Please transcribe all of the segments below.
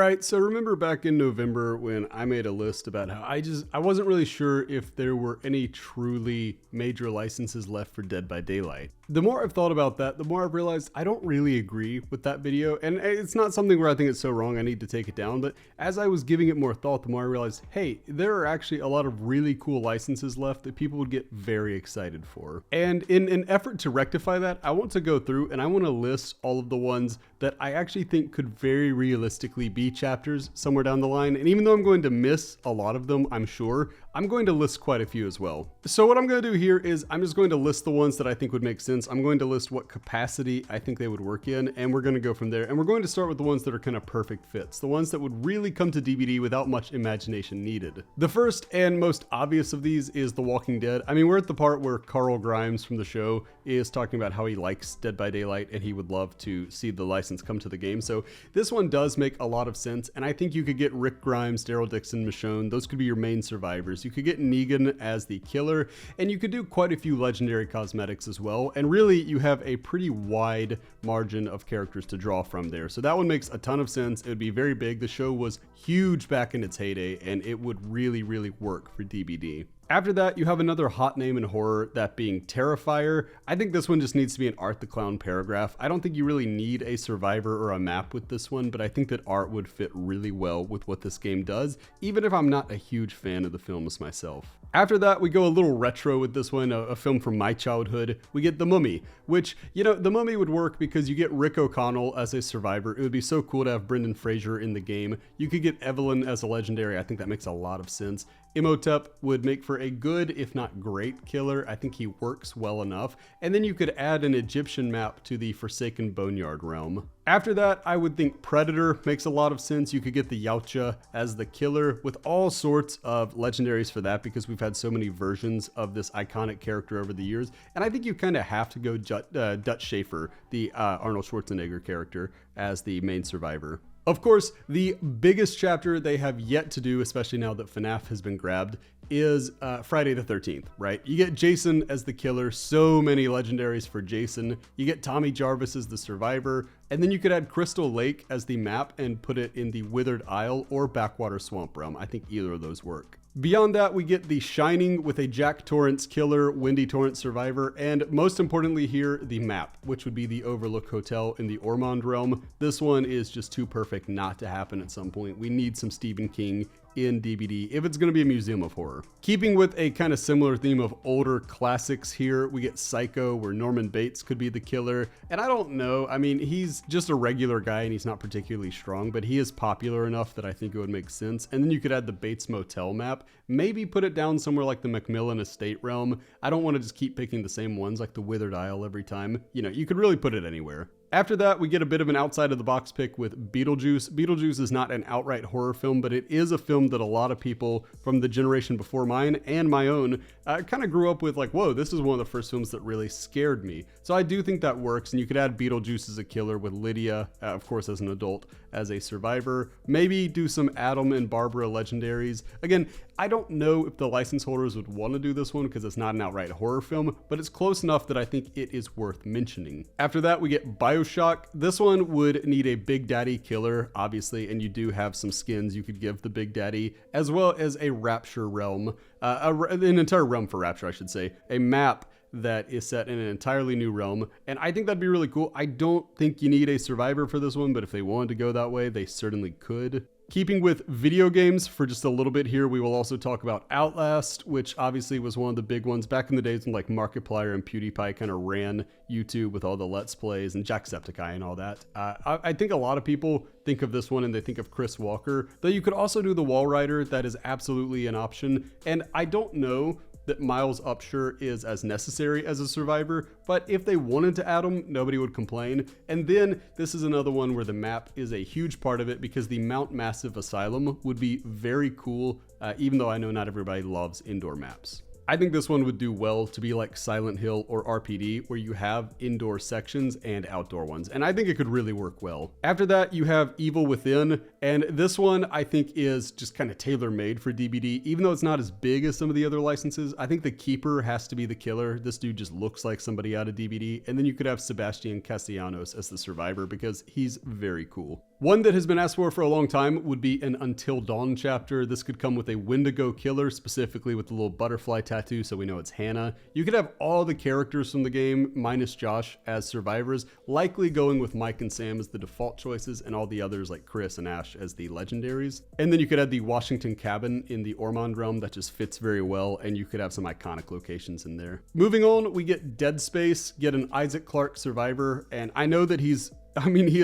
Alright, so remember back in November when I made a list about how I wasn't really sure if there were any truly major licenses left for Dead by Daylight. The more I've thought about that, the more I've realized I don't really agree with that video, and it's not something where I think it's so wrong I need to take it down, but as I was giving it more thought, the more I realized, hey, there are actually a lot of really cool licenses left that people would get very excited for. And in an effort to rectify that, I want to go through and I want to list all of the ones that I actually think could very realistically be chapters somewhere down the line. And even though I'm going to miss a lot of them, I'm sure, I'm going to list quite a few as well. So what I'm going to do here is I'm just going to list the ones that I think would make sense. I'm going to list what capacity I think they would work in, and we're going to go from there. And we're going to start with the ones that are kind of perfect fits, the ones that would really come to DBD without much imagination needed. The first and most obvious of these is The Walking Dead. I mean, we're at the part where Carl Grimes from the show is talking about how he likes Dead by Daylight and he would love to see the license come to the game. So this one does make a lot of sense, and I think you could get Rick Grimes, Daryl Dixon, Michonne. Those could be your main survivors. You could get Negan as the killer, and you could do quite a few legendary cosmetics as well. And really, you have a pretty wide margin of characters to draw from there. So that one makes a ton of sense. It would be very big. The show was huge back in its heyday, and it would really, really work for DBD. After that, you have another hot name in horror, that being Terrifier. I think this one just needs to be an Art the Clown paragraph. I don't think you really need a survivor or a map with this one, but I think that Art would fit really well with what this game does, even if I'm not a huge fan of the films myself. After that, we go a little retro with this one, a film from my childhood. We get The Mummy, which, you know, The Mummy would work because you get Rick O'Connell as a survivor. It would be so cool to have Brendan Fraser in the game. You could get Evelyn as a legendary. I think that makes a lot of sense. Imhotep would make for a good, if not great, killer. I think he works well enough. And then you could add an Egyptian map to the Forsaken Boneyard realm. After that, I would think Predator makes a lot of sense. You could get the Yautja as the killer with all sorts of legendaries for that because we've had so many versions of this iconic character over the years. And I think you kind of have to go Dutch Schaefer, the Arnold Schwarzenegger character, as the main survivor. Of course, the biggest chapter they have yet to do, especially now that FNAF has been grabbed, is Friday the 13th, right? You get Jason as the killer, so many legendaries for Jason. You get Tommy Jarvis as the survivor, and then you could add Crystal Lake as the map and put it in the Withered Isle or Backwater Swamp realm. I think either of those work. Beyond that, we get The Shining with a Jack Torrance killer, Wendy Torrance survivor, and most importantly here, the map, which would be the Overlook Hotel in the Ormond realm. This one is just too perfect not to happen at some point. We need some Stephen King in DBD if it's going to be a museum of horror. Keeping with a kind of similar theme of older classics here, we get Psycho, where Norman Bates could be the killer. And I don't know, I mean, he's just a regular guy and he's not particularly strong, but he is popular enough that I think it would make sense. And then you could add the Bates Motel map, maybe put it down somewhere like the Macmillan Estate realm. I don't want to just keep picking the same ones like the Withered Isle every time. You know, you could really put it anywhere. After that, we get a bit of an outside of the box pick with Beetlejuice. Beetlejuice is not an outright horror film, but it is a film that a lot of people from the generation before mine and my own kind of grew up with, like, whoa, this is one of the first films that really scared me. So I do think that works, and you could add Beetlejuice as a killer with Lydia, of course, as an adult, as a survivor. Maybe do some Adam and Barbara legendaries. Again, I don't know if the license holders would want to do this one because it's not an outright horror film, but it's close enough that I think it is worth mentioning. After that, we get BioShock. This one would need a Big Daddy killer, obviously, and you do have some skins you could give the Big Daddy, as well as a Rapture realm, an entire realm for Rapture, I should say, a map that is set in an entirely new realm, and I think that'd be really cool. I don't think you need a survivor for this one, but if they wanted to go that way, they certainly could. Keeping with video games for just a little bit here, we will also talk about Outlast, which obviously was one of the big ones back in the days when like Markiplier and PewDiePie kind of ran YouTube with all the Let's Plays and Jacksepticeye and all that. I think a lot of people think of this one and they think of Chris Walker, though you could also do the Wall Rider. That is absolutely an option, and I don't know that Miles Upshur is as necessary as a survivor, but if they wanted to add him, nobody would complain. And then this is another one where the map is a huge part of it because the Mount Massive Asylum would be very cool, even though I know not everybody loves indoor maps. I think this one would do well to be like Silent Hill or RPD, where you have indoor sections and outdoor ones, and I think it could really work well. After that, you have Evil Within, and this one I think is just kind of tailor-made for DBD, even though it's not as big as some of the other licenses. I think the Keeper has to be the killer. This dude just looks like somebody out of DBD, and then you could have Sebastian Castellanos as the survivor because he's very cool. One that has been asked for a long time would be an Until Dawn chapter. This could come with a Wendigo killer, specifically with the little butterfly tattoo, so we know it's Hannah. You could have all the characters from the game, minus Josh, as survivors, likely going with Mike and Sam as the default choices, and all the others like Chris and Ash as the legendaries. And then you could have the Washington cabin in the Ormond realm that just fits very well, and you could have some iconic locations in there. Moving on, we get Dead Space, get an Isaac Clarke survivor, and I know that he is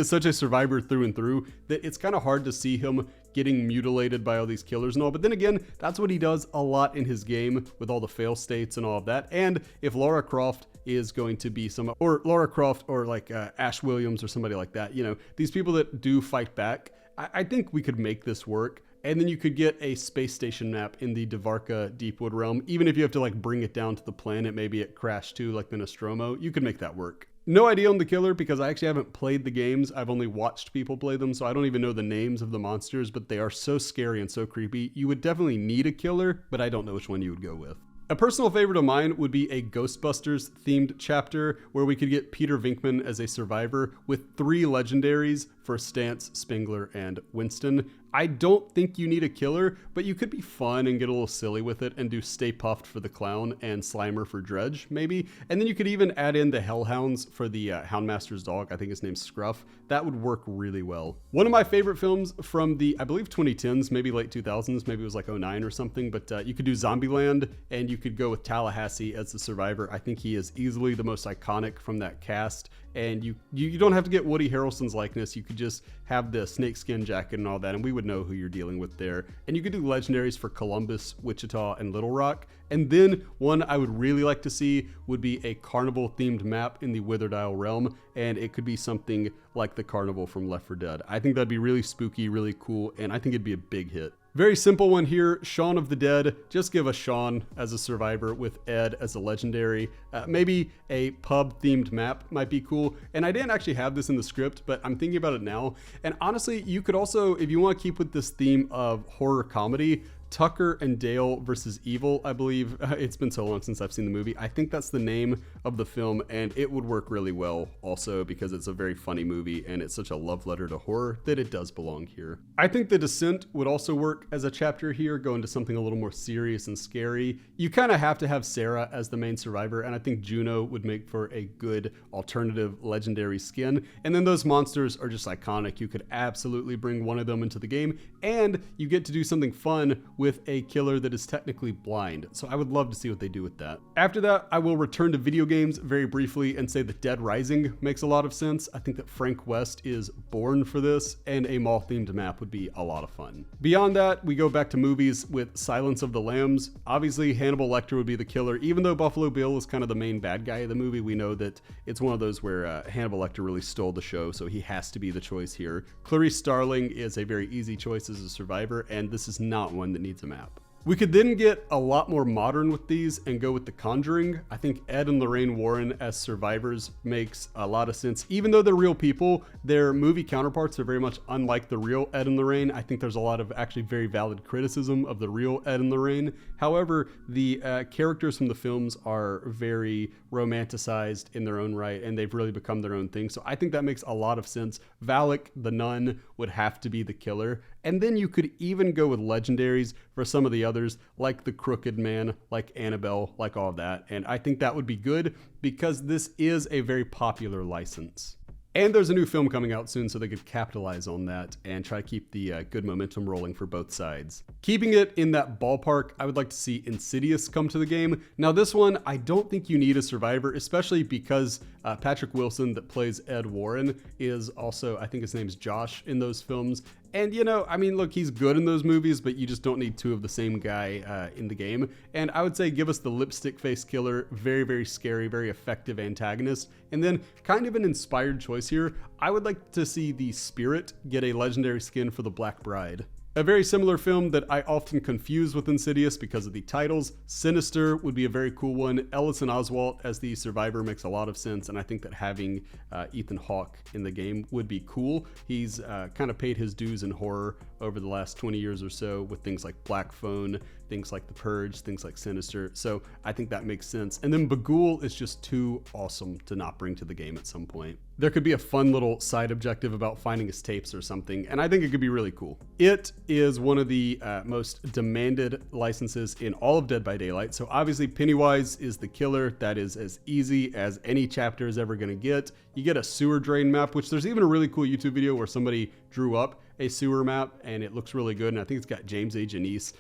such a survivor through and through that it's kind of hard to see him getting mutilated by all these killers and all. But then again, that's what he does a lot in his game with all the fail states and all of that. And if Lara Croft is going to be Lara Croft or like Ash Williams or somebody like that, you know, these people that do fight back, I think we could make this work. And then you could get a space station map in the Devarka Deepwood realm. Even if you have to like bring it down to the planet, maybe it crashed too, like the Nostromo, you could make that work. No idea on the killer because I actually haven't played the games. I've only watched people play them, so I don't even know the names of the monsters, but they are so scary and so creepy. You would definitely need a killer, but I don't know which one you would go with. A personal favorite of mine would be a Ghostbusters themed chapter where we could get Peter Venkman as a survivor with 3 legendaries for Stance, Spengler, and Winston. I don't think you need a killer, but you could be fun and get a little silly with it and do Stay Puffed for the Clown and Slimer for Dredge, maybe. And then you could even add in the Hellhounds for the Houndmaster's dog. I think his name's Scruff. That would work really well. One of my favorite films from the, I believe 2010s, maybe late 2000s, maybe it was like 09 or something, but you could do Zombieland and you could go with Tallahassee as the survivor. I think he is easily the most iconic from that cast. And you don't have to get Woody Harrelson's likeness. You could just have the snakeskin jacket and all that, and we would know who you're dealing with there. And you could do legendaries for Columbus, Wichita, and Little Rock. And then one I would really like to see would be a carnival-themed map in the Withered Isle realm, and it could be something like the carnival from Left 4 Dead. I think that'd be really spooky, really cool, and I think it'd be a big hit. Very simple one here, Shaun of the Dead. Just give us Shaun as a survivor with Ed as a legendary. Maybe a pub-themed map might be cool. And I didn't actually have this in the script, but I'm thinking about it now. And honestly, you could also, if you want to keep with this theme of horror comedy, Tucker and Dale versus Evil, I believe. It's been so long since I've seen the movie. I think that's the name of the film, and it would work really well also because it's a very funny movie and it's such a love letter to horror that it does belong here. I think The Descent would also work as a chapter here, go into something a little more serious and scary. You kind of have to have Sarah as the main survivor, and I think Juno would make for a good alternative legendary skin. And then those monsters are just iconic. You could absolutely bring one of them into the game, and you get to do something fun with a killer that is technically blind. So I would love to see what they do with that. After that, I will return to video games very briefly and say that Dead Rising makes a lot of sense. I think that Frank West is born for this, and a mall-themed map would be a lot of fun. Beyond that, we go back to movies with Silence of the Lambs. Obviously, Hannibal Lecter would be the killer. Even though Buffalo Bill is kind of the main bad guy of the movie, we know that it's one of those where Hannibal Lecter really stole the show, so he has to be the choice here. Clarice Starling is a very easy choice as a survivor, and this is not one that needs a map. We could then get a lot more modern with these and go with The Conjuring. I think Ed and Lorraine Warren as survivors makes a lot of sense. Even though they're real people, their movie counterparts are very much unlike the real Ed and Lorraine. I think there's a lot of actually very valid criticism of the real Ed and Lorraine. However, the characters from the films are very romanticized in their own right, and they've really become their own thing. So I think that makes a lot of sense. Valak, the nun, would have to be the killer. And then you could even go with legendaries for some of the others, like the Crooked Man, like Annabelle, like all of that. And I think that would be good because this is a very popular license. And there's a new film coming out soon, so they could capitalize on that and try to keep the good momentum rolling for both sides. Keeping it in that ballpark, I would like to see Insidious come to the game. Now this one, I don't think you need a survivor, especially because Patrick Wilson that plays Ed Warren is also, I think his name's Josh in those films. And you know, I mean, look, he's good in those movies, but you just don't need two of the same guy in the game. And I would say give us the lipstick face killer, very, very scary, very effective antagonist. And then kind of an inspired choice here, I would like to see the Spirit get a legendary skin for the Black Bride. A very similar film that I often confuse with Insidious because of the titles. Sinister would be a very cool one. Ellison Oswalt as the survivor makes a lot of sense, and I think that having Ethan Hawke in the game would be cool. He's kind of paid his dues in horror over the last 20 years or so with things like Black Phone, things like The Purge, things like Sinister, so I think that makes sense. And then Bagul is just too awesome to not bring to the game at some point. there could be a fun little side objective about finding his tapes or something, and I think it could be really cool. It is one of the most demanded licenses in all of Dead by Daylight, so obviously Pennywise is the killer. That is as easy as any chapter is ever going to get. You get a sewer drain map, which there's even a really cool YouTube video where somebody drew up a sewer map, and it looks really good, and I think it's got James A. Janice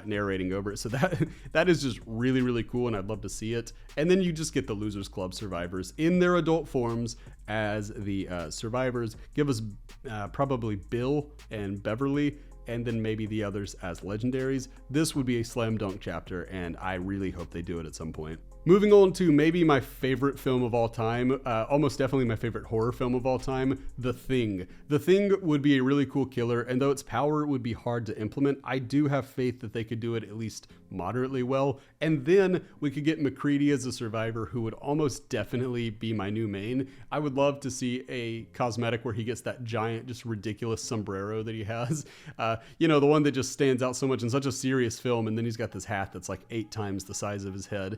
narrating over it. So that is just really, really cool, and I'd love to see it. And then you just get the Losers Club survivors in their adult forms as the survivors. Give us probably Bill and Beverly, and then maybe the others as legendaries. This would be a slam dunk chapter, and I really hope they do it at some point. Moving on to maybe my favorite film of all time, almost definitely my favorite horror film of all time, The Thing. The Thing would be a really cool killer, and though its power would be hard to implement, I do have faith that they could do it at least moderately well. And then we could get McCready as a survivor, who would almost definitely be my new main. I would love to see a cosmetic where he gets that giant, just ridiculous sombrero that he has. You know, the one that just stands out so much in such a serious film, and then he's got this hat that's like 8 times the size of his head.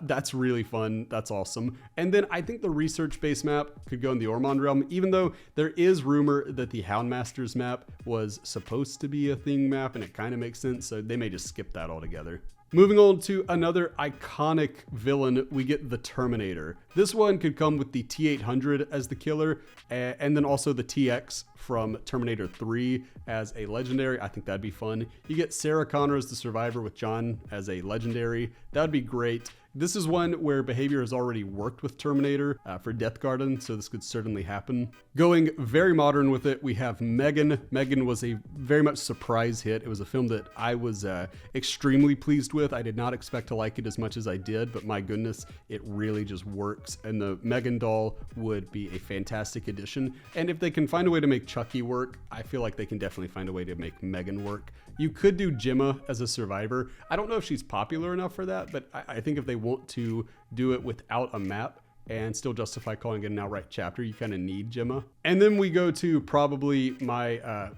That's really fun. That's awesome. And then I think the research-based map could go in the Ormond realm, even though there is rumor that the Houndmasters map was supposed to be a Thing map, and it kind of makes sense, so they may just skip that altogether. Moving on to another iconic villain, we get the Terminator. This one could come with the T-800 as the killer, and then also the TX from Terminator 3 as a legendary. I think that'd be fun. You get Sarah Connor as the survivor with John as a legendary. That'd be great. This is one where Behavior has already worked with Terminator for Death Garden, so this could certainly happen. Going very modern with it, we have Megan. Megan was a very much surprise hit. It was a film that I was extremely pleased with. I did not expect to like it as much as I did, but my goodness, it really just works. And the Megan doll would be a fantastic addition. And if they can find a way to make Chucky work, I feel like they can definitely find a way to make Megan work. You could do Gemma as a survivor. I don't know if she's popular enough for that, but I think if they want to do it without a map and still justify calling it an outright chapter, you kind of need Gemma. And then we go to probably my,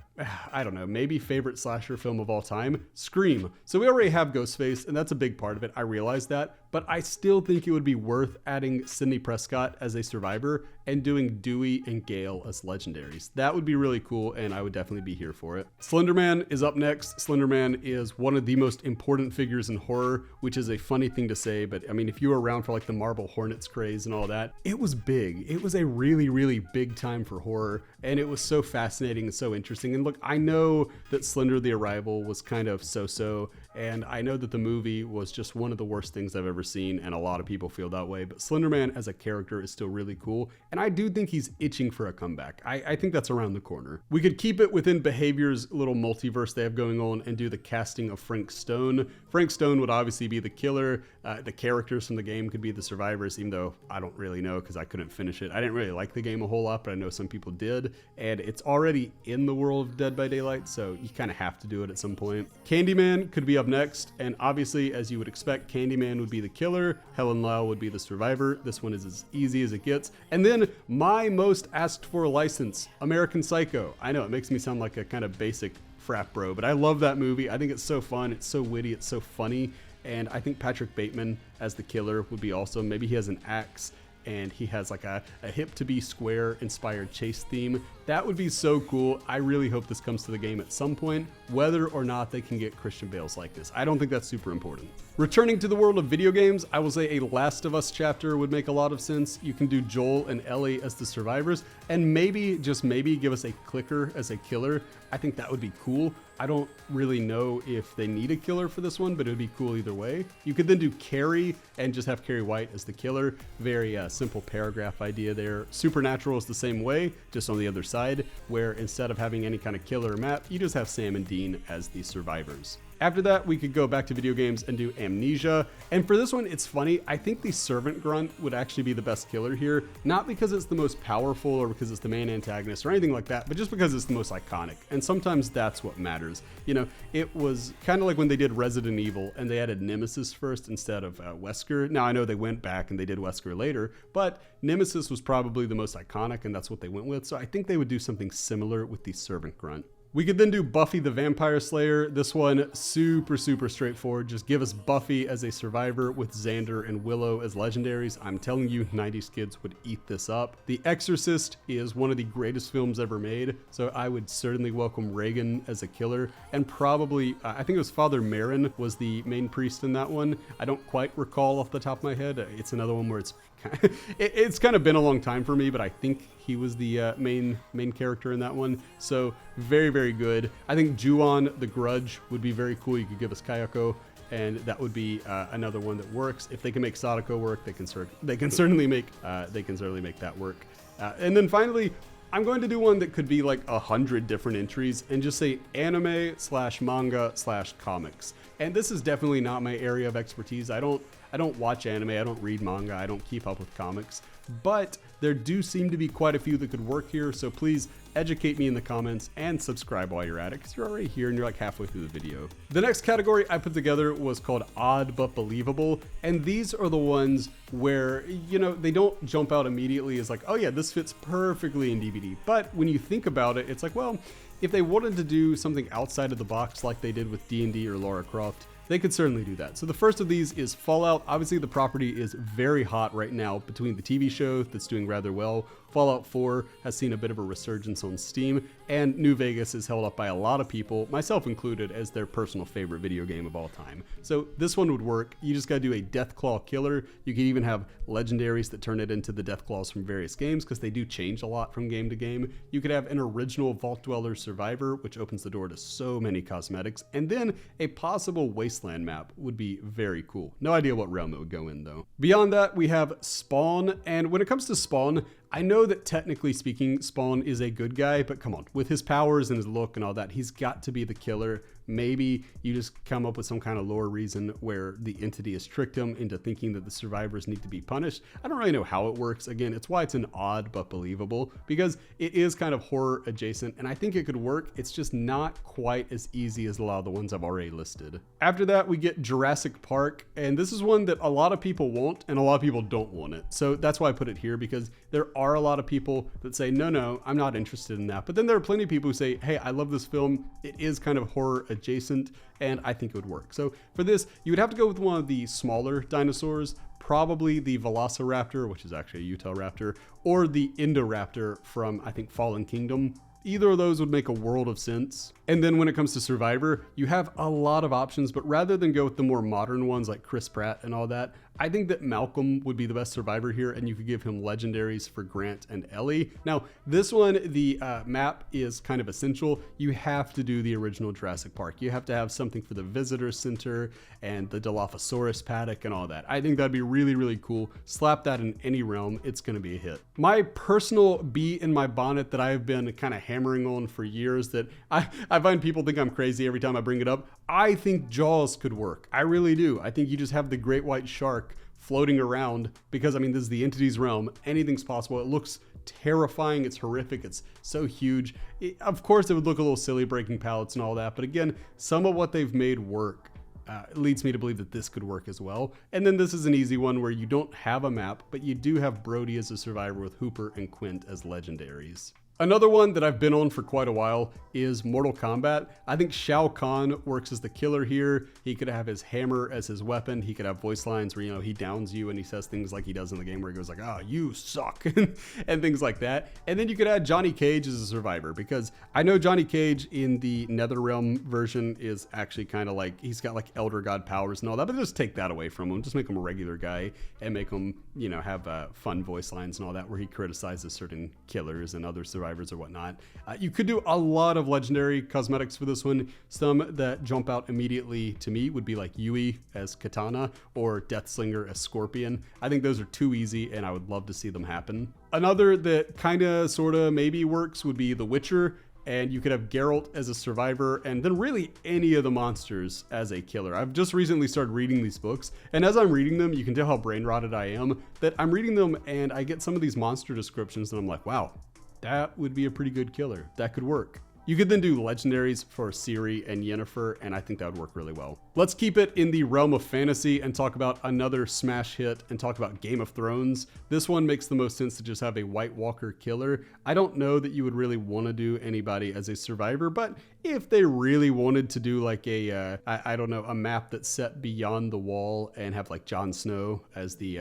I don't know, maybe favorite slasher film of all time, Scream. So we already have Ghostface, and that's a big part of it. I realize that, but I still think it would be worth adding Sidney Prescott as a survivor and doing Dewey and Gale as legendaries. That would be really cool, and I would definitely be here for it. Slenderman is up next. Slenderman is one of the most important figures in horror, which is a funny thing to say, but I mean, if you were around for like the Marble Hornets craze and all that, it was big. It was a really, really big time for horror, and it was so fascinating and so interesting. And look, I know that Slender the Arrival was kind of so-so, and I know that the movie was just one of the worst things I've ever seen, and a lot of people feel that way, but Slenderman as a character is still really cool, and I do think he's itching for a comeback. I think that's around the corner. We could keep it within Behavior's little multiverse they have going on and do the casting of Frank Stone. Frank Stone would obviously be the killer. The characters from the game could be the survivors, even though I don't really know because I couldn't finish it. I didn't really like the game a whole lot, but I know some people did, and it's already in the world of Dead by Daylight, so you kind of have to do it at some point. Candyman could be up next, and obviously, as you would expect, Candyman would be the killer, Helen Lau would be the survivor. This one is as easy as it gets. And then my most asked for license, American Psycho. I know it makes me sound like a kind of basic frat bro, but I love that movie. I think it's so fun, it's so witty, it's so funny, and I think Patrick Bateman as the killer would be awesome. Maybe he has an axe and he has like a hip to be square inspired chase theme. That would be so cool. I really hope this comes to the game at some point, whether or not they can get Christian Bale's likeness. I don't think that's super important. Returning to the world of video games, I will say a Last of Us chapter would make a lot of sense. You can do Joel and Ellie as the survivors, and maybe, just maybe, give us a clicker as a killer. I think that would be cool. I don't really know if they need a killer for this one, but it would be cool either way. You could then do Carrie and just have Carrie White as the killer. Very simple paragraph idea there. Supernatural is the same way, just on the other side, where instead of having any kind of killer or map, you just have Sam and Dean as the survivors. After that, we could go back to video games and do Amnesia. And for this one, it's funny. I think the Servant Grunt would actually be the best killer here. Not because it's the most powerful or because it's the main antagonist or anything like that, but just because it's the most iconic. And sometimes that's what matters. You know, it was kind of like when they did Resident Evil and they added Nemesis first instead of Wesker. Now, I know they went back and they did Wesker later, but Nemesis was probably the most iconic and that's what they went with. So I think they would do something similar with the Servant Grunt. We could then do Buffy the Vampire Slayer. This one, super straightforward. Just give us Buffy as a survivor with Xander and Willow as legendaries. I'm telling you, 90s kids would eat this up. The Exorcist is one of the greatest films ever made, so I would certainly welcome Reagan as a killer. And probably, I think it was Father Merrin was the main priest in that one. I don't quite recall off the top of my head. It's another one where it's kind of been a long time for me, but I think he was the main character in that one. So very good. I think Ju-on the Grudge would be very cool. You could give us Kayako, and that would be another one that works. If they can make Sadako work, they can certainly make that work. And then finally, I'm going to do one that could be like 100 different entries and just say anime/manga/comics. And this is definitely not my area of expertise. I don't watch anime, I don't read manga, I don't keep up with comics, but there do seem to be quite a few that could work here. So please educate me in the comments and subscribe while you're at it, because you're already here and you're like halfway through the video. The next category I put together was called odd but believable. And these are the ones where, you know, they don't jump out immediately as like, oh yeah, this fits perfectly in DBD. But when you think about it, it's like, well, if they wanted to do something outside of the box like they did with D&D or Lara Croft, they could certainly do that. So the first of these is Fallout. Obviously the property is very hot right now between the TV show that's doing rather well. Fallout 4 has seen a bit of a resurgence on Steam, and New Vegas is held up by a lot of people, myself included, as their personal favorite video game of all time. So this one would work. You just gotta do a Deathclaw killer. You can even have legendaries that turn it into the Deathclaws from various games, because they do change a lot from game to game. You could have an original Vault Dweller survivor, which opens the door to so many cosmetics, and then a possible Wasteland map would be very cool. No idea what realm it would go in though. Beyond that, we have Spawn, and when it comes to Spawn, I know that technically speaking, Spawn is a good guy, but come on, with his powers and his look and all that, he's got to be the killer. Maybe you just come up with some kind of lore reason where the entity has tricked him into thinking that the survivors need to be punished. I don't really know how it works. Again, it's why it's an odd but believable, because it is kind of horror adjacent, and I think it could work. It's just not quite as easy as a lot of the ones I've already listed. After that, we get Jurassic Park, and this is one that a lot of people want and a lot of people don't want it. So that's why I put it here, because there are a lot of people that say, no, I'm not interested in that. But then there are plenty of people who say, hey, I love this film. It is kind of horror adjacent, and I think it would work. So for this, you would have to go with one of the smaller dinosaurs, probably the Velociraptor, which is actually a Utahraptor, or the Indoraptor from, I think, Fallen Kingdom. Either of those would make a world of sense. And then when it comes to Survivor, you have a lot of options, but rather than go with the more modern ones like Chris Pratt and all that, I think that Malcolm would be the best survivor here, and you could give him legendaries for Grant and Ellie. Now, this one, the map is kind of essential. You have to do the original Jurassic Park. You have to have something for the Visitor Center and the Dilophosaurus paddock and all that. I think that'd be really cool. Slap that in any realm, it's gonna be a hit. My personal bee in my bonnet that I've been kind of hammering on for years, that I find people think I'm crazy every time I bring it up. I think Jaws could work. I really do. I think you just have the great white shark floating around, because I mean, this is the entity's realm. Anything's possible. It looks terrifying. It's horrific. It's so huge. Of course, it would look a little silly breaking pallets and all that. But again, some of what they've made work leads me to believe that this could work as well. And then this is an easy one where you don't have a map, but you do have Brody as a survivor with Hooper and Quint as legendaries. Another one that I've been on for quite a while is Mortal Kombat. I think Shao Kahn works as the killer here. He could have his hammer as his weapon. He could have voice lines where, you know, he downs you and he says things like he does in the game where he goes like, "Ah, you suck," and things like that. And then you could add Johnny Cage as a survivor, because I know Johnny Cage in the NetherRealm version is actually kind of like, he's got like Elder God powers and all that, but just take that away from him. Just make him a regular guy and make him, you know, have fun voice lines and all that where he criticizes certain killers and other survivors or whatnot. You could do a lot of legendary cosmetics for this one. Some that jump out immediately to me would be like Yui as Katana or Deathslinger as Scorpion. I think those are too easy, and I would love to see them happen. Another that kind of sort of maybe works would be The Witcher, and you could have Geralt as a survivor, and then really any of the monsters as a killer. I've just recently started reading these books, and as I'm reading them, you can tell how brain rotted I am, that I'm reading them and I get some of these monster descriptions and I'm like, wow, that would be a pretty good killer. That could work. You could then do legendaries for Ciri and Yennefer, and I think that would work really well. Let's keep it in the realm of fantasy and talk about another smash hit and talk about Game of Thrones. This one makes the most sense to just have a White Walker killer. I don't know that you would really want to do anybody as a survivor, but if they really wanted to do like a, I don't know, a map that's set beyond the wall and have like Jon Snow as the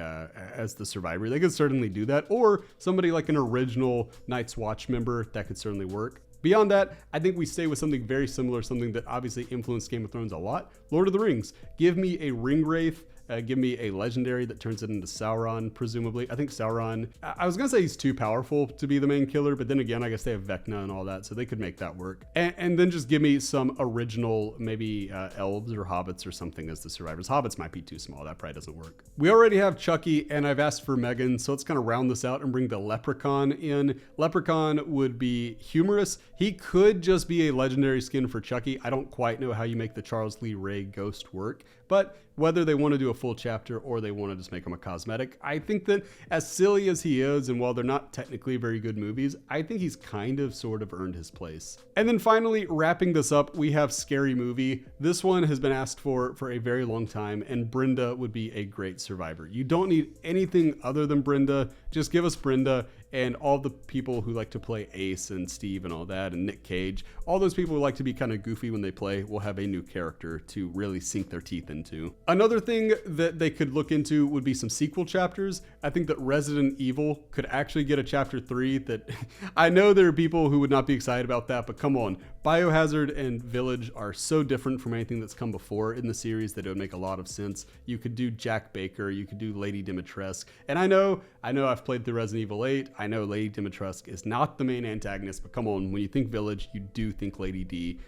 survivor, they could certainly do that. Or somebody like an original Night's Watch member, that could certainly work. Beyond that, I think we stay with something very similar, something that obviously influenced Game of Thrones a lot. Lord of the Rings. Give me a Ringwraith. Give me a legendary that turns it into Sauron, presumably. I think Sauron, I was going to say he's too powerful to be the main killer, but then again, I guess they have Vecna and all that, so they could make that work. And then just give me some original, maybe elves or hobbits or something as the survivors. Hobbits might be too small. That probably doesn't work. We already have Chucky, and I've asked for Megan, so let's kind of round this out and bring the Leprechaun in. Leprechaun would be humorous. He could just be a legendary skin for Chucky. I don't quite know how you make the Charles Lee Ray ghost work, but whether they want to do a full chapter or they want to just make him a cosmetic, I think that as silly as he is, and while they're not technically very good movies, I think he's kind of sort of earned his place. And then finally, wrapping this up, we have Scary Movie. This one has been asked for a very long time, and Brenda would be a great survivor. You don't need anything other than Brenda. Just give us Brenda and all the people who like to play Ace and Steve and all that, and Nick Cage. All those people who like to be kind of goofy when they play will have a new character to really sink their teeth into. Another thing that they could look into would be some sequel chapters. I think that Resident Evil could actually get a chapter 3 that I know there are people who would not be excited about that, but come on. Biohazard and Village are so different from anything that's come before in the series that it would make a lot of sense. You could do Jack Baker, you could do Lady Dimitrescu. And I know I've played through Resident Evil 8. I know Lady Dimitrescu is not the main antagonist, but come on, when you think Village, you do think Lady D.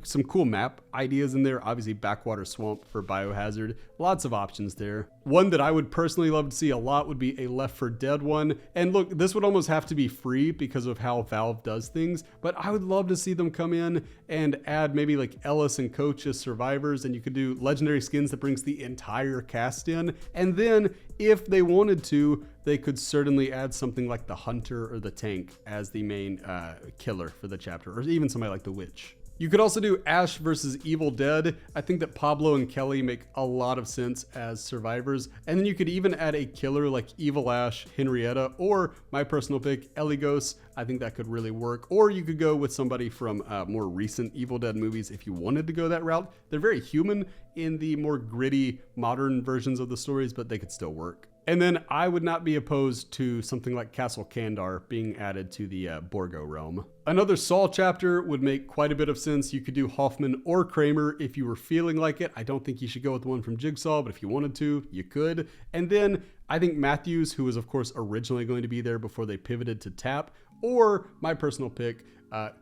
Some cool map ideas in there. Obviously, Backwater Swamp for Biohazard. Lots of options there. One that I would personally love to see a lot would be a Left 4 Dead one. And look, this would almost have to be free because of how Valve does things, but I would love to see them come in and add maybe like Ellis and Coach as survivors, and you could do legendary skins that brings the entire cast in. And then if they wanted to, they could certainly add something like the Hunter or the Tank as the main killer for the chapter, or even somebody like the Witch. You could also do Ash versus Evil Dead. I think that Pablo and Kelly make a lot of sense as survivors. And then you could even add a killer like Evil Ash, Henrietta, or my personal pick, Eligos. I think that could really work. Or you could go with somebody from more recent Evil Dead movies if you wanted to go that route. They're very human in the more gritty modern versions of the stories, but they could still work. And then I would not be opposed to something like Castle Kandar being added to the Borgo realm. Another Saul chapter would make quite a bit of sense. You could do Hoffman or Kramer if you were feeling like it. I don't think you should go with the one from Jigsaw, but if you wanted to, you could. And then I think Matthews, who was of course originally going to be there before they pivoted to Tap, or my personal pick,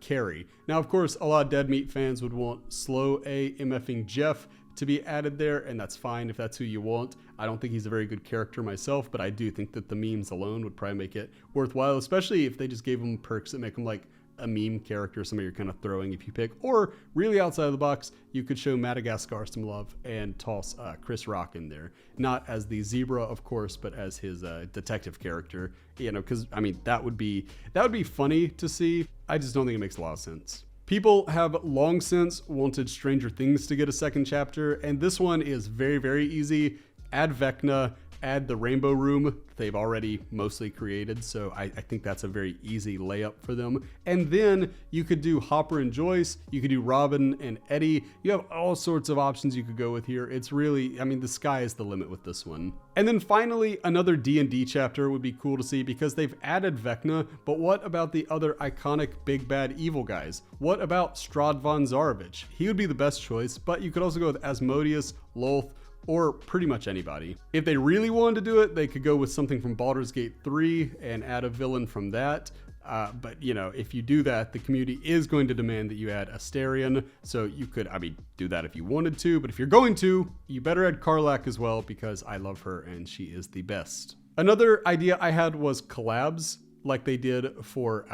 Carrie. Now, of course, a lot of Dead Meat fans would want Slow A MFing Jeff to be added there, and that's fine if that's who you want. I don't think he's a very good character myself, but I do think that the memes alone would probably make it worthwhile, especially if they just gave him perks that make him like a meme character, somebody you're kind of throwing if you pick. Or really outside of the box, you could show Madagascar some love and toss Chris Rock in there. Not as the zebra, of course, but as his detective character, you know, because I mean, that would be funny to see. I just don't think it makes a lot of sense. People have long since wanted Stranger Things to get a second chapter, and this one is very, very easy. Add Vecna, add the Rainbow Room they've already mostly created, so I think that's a very easy layup for them. And then you could do Hopper and Joyce, you could do Robin and Eddie. You have all sorts of options you could go with here. It's really, I mean, the sky is the limit with this one. And then finally, another D&D chapter would be cool to see because they've added Vecna, but what about the other iconic big bad evil guys? What about Strahd von Zarovich? He would be the best choice, but you could also go with Asmodeus, Lolth, or pretty much anybody. If they really wanted to do it, they could go with something from Baldur's Gate 3 and add a villain from that. But you know, if you do that, the community is going to demand that you add Astarion. So you could, I mean, do that if you wanted to, but if you're going to, you better add Karlach as well because I love her and she is the best. Another idea I had was collabs. like they did for,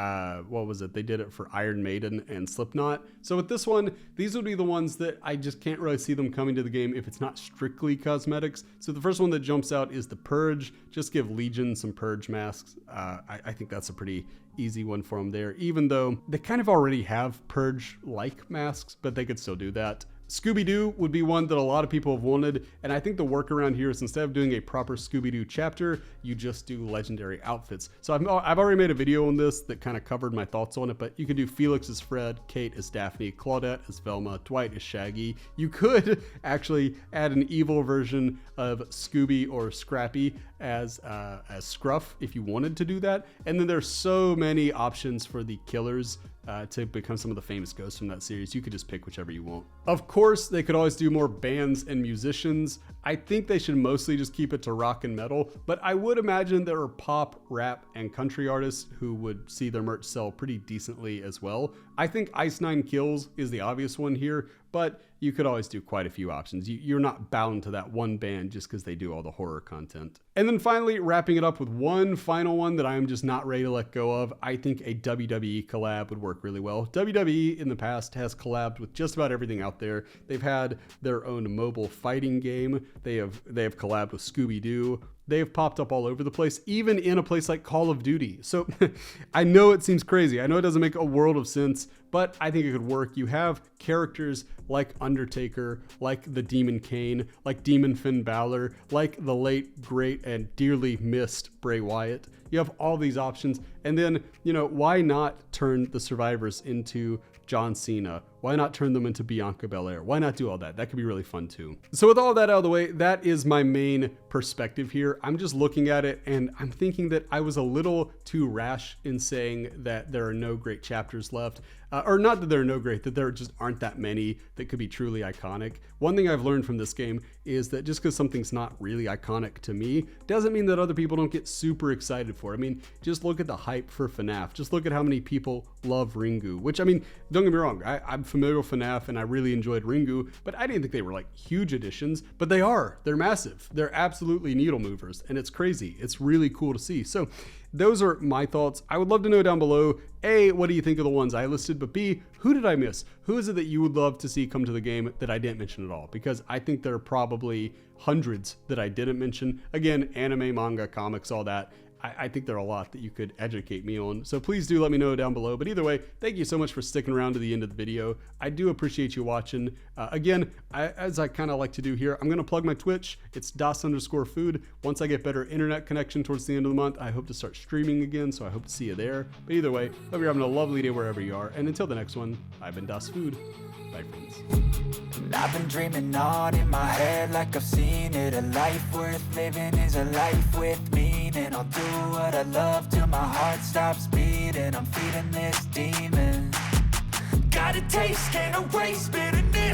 what was it? They did it for Iron Maiden and Slipknot. So with this one, these would be the ones that I just can't really see them coming to the game if it's not strictly cosmetics. So the first one that jumps out is the Purge. Just give Legion some Purge masks. I think that's a pretty easy one for them there, even though they kind of already have Purge-like masks, but they could still do that. Scooby-Doo would be one that a lot of people have wanted, and I think the workaround here is instead of doing a proper Scooby-Doo chapter, you just do legendary outfits. So I've already made a video on this that kind of covered my thoughts on it, but you could do Felix as Fred, Kate as Daphne, Claudette as Velma, Dwight as Shaggy. You could actually add an evil version of Scooby or Scrappy as Scruff if you wanted to do that. And then there's so many options for the killers to become some of the famous ghosts from that series. You could just pick whichever you want. Of course, they could always do more bands and musicians. I think they should mostly just keep it to rock and metal, but I would imagine there are pop, rap, and country artists who would see their merch sell pretty decently as well. I think Ice Nine Kills is the obvious one here, but you could always do quite a few options. You're not bound to that one band just because they do all the horror content. And then finally, wrapping it up with one final one that I'm just not ready to let go of, I think a WWE collab would work really well. WWE in the past has collabed with just about everything out there. They've had their own mobile fighting game. They have collabed with Scooby-Doo. They have popped up all over the place, even in a place like Call of Duty. So I know it seems crazy. I know it doesn't make a world of sense, but I think it could work. You have characters like Undertaker, like the Demon Kane, like Demon Finn Balor, like the late, great, and dearly missed Bray Wyatt. You have all these options. And then, why not turn the survivors into John Cena? Why not turn them into Bianca Belair? Why not do all that? That could be really fun too. So with all that out of the way, that is my main perspective here. I'm just looking at it and I'm thinking that I was a little too rash in saying that there are no great chapters left. Or not that there are no great, that there just aren't that many that could be truly iconic. One thing I've learned from this game is that just because something's not really iconic to me doesn't mean that other people don't get super excited for it. I mean, just look at the hype for FNAF. Just look at how many people love Ringu, which, I mean, don't get me wrong, I'm familiar with FNAF and I really enjoyed Ringu, but I didn't think they were like huge additions, but they are. They're massive. They're absolutely needle movers and it's crazy. It's really cool to see. So those are my thoughts. I would love to know down below, A, what do you think of the ones I listed, but B, who did I miss? Who is it that you would love to see come to the game that I didn't mention at all? Because I think there are probably hundreds that I didn't mention. Again, anime, manga, comics, all that. I think there are a lot that you could educate me on. So please do let me know down below. But either way, thank you so much for sticking around to the end of the video. I do appreciate you watching. Again, as I kind of like to do here, I'm going to plug my Twitch. It's das_food. Once I get better internet connection towards the end of the month, I hope to start streaming again. So I hope to see you there. But either way, hope you're having a lovely day wherever you are. And until the next one, I've been Das Food. Bye, friends. I've been dreaming on in my head like I've seen it. A life worth living is a life with meaning. I'll do what I love till my heart stops beating. I'm feeding this demon. Got a taste, can't erase bitterness.